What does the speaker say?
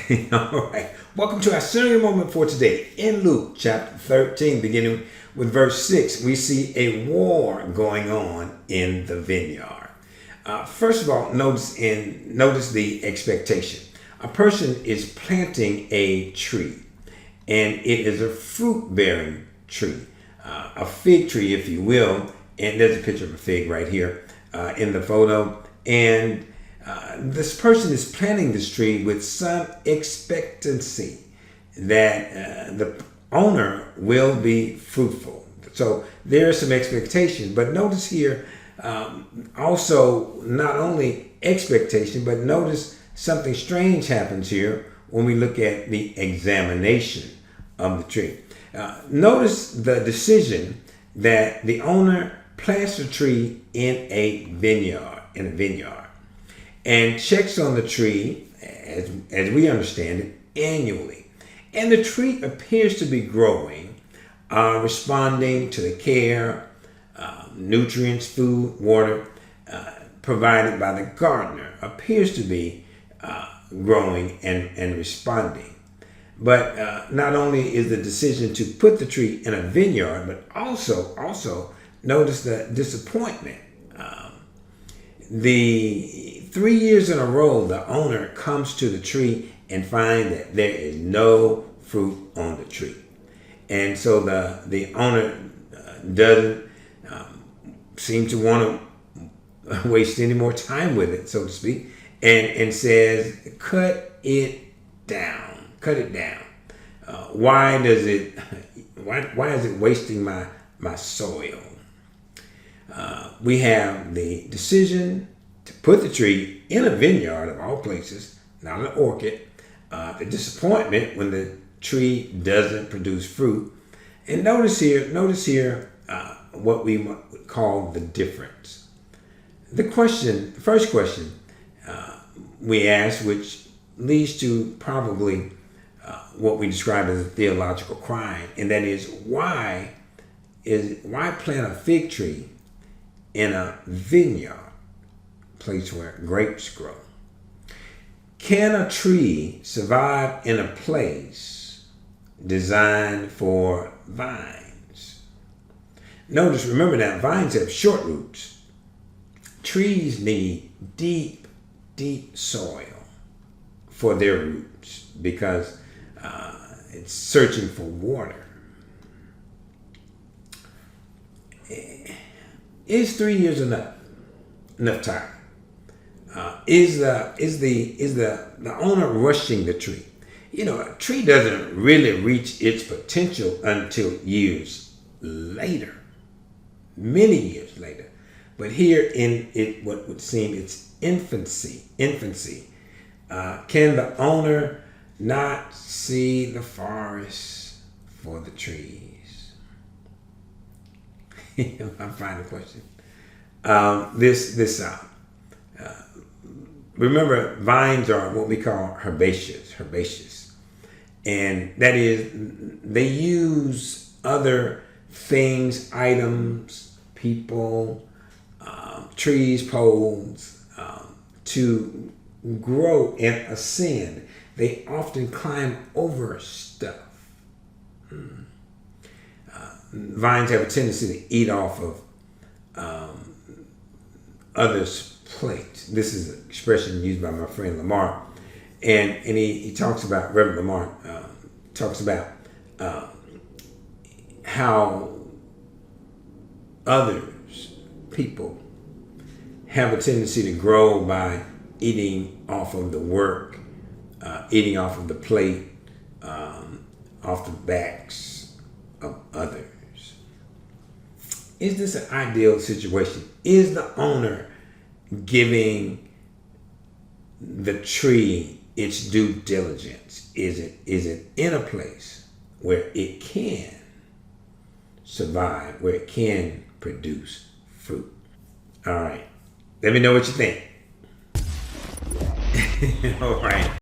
All right. Welcome to our centering moment for today. In Luke chapter 13, beginning with verse 6, we see a war going on in the vineyard. First of all, notice the expectation. A person is planting a tree, and it is a fruit-bearing tree, a fig tree, if you will. And there's a picture of a fig right here in the photo. And this person is planting this tree with some expectancy that the owner will be fruitful. So there is some expectation. But notice here also not only expectation, but notice something strange happens here when we look at the examination of the tree. Notice the decision that the owner plants the tree in a vineyard, and checks on the tree, as we understand it, annually. And the tree appears to be growing, responding to the care, nutrients, food, water provided by the gardener, appears to be growing and responding. But not only is the decision to put the tree in a vineyard, but also notice the disappointment. The 3 years in a row, the owner comes to the tree and finds that there is no fruit on the tree. And so the owner doesn't seem to want to waste any more time with it, so to speak, and says, cut it down. Why is it wasting my soil? We have the decision to put the tree in a vineyard of all places, not an orchard. The disappointment when the tree doesn't produce fruit. And notice here what we would call the difference. The first question we ask, which leads to probably what we describe as a theological crime, and that is why plant a fig tree in a vineyard, place where grapes grow? Can a tree survive in a place designed for vines? Remember that vines have short roots. Trees need deep soil for their roots because it's searching for water. Is 3 years enough time? Is the owner rushing the tree? A tree doesn't really reach its potential until years later, many years later. But here in what would seem its infancy, can the owner not see the forest for the trees? I find the question. Remember, vines are what we call herbaceous, and that is they use other things, items, people, trees, poles, to grow and ascend. They often climb over stuff. Vines have a tendency to eat off of others' plates. This is an expression used by my friend Lamar, and he talks about, Reverend Lamar talks about how people have a tendency to grow by eating off of the work, eating off of the plate, off the backs of others. Is this an ideal situation? Is the owner giving the tree its due diligence? Is it in a place where it can survive, where it can produce fruit? All right. Let me know what you think. All right.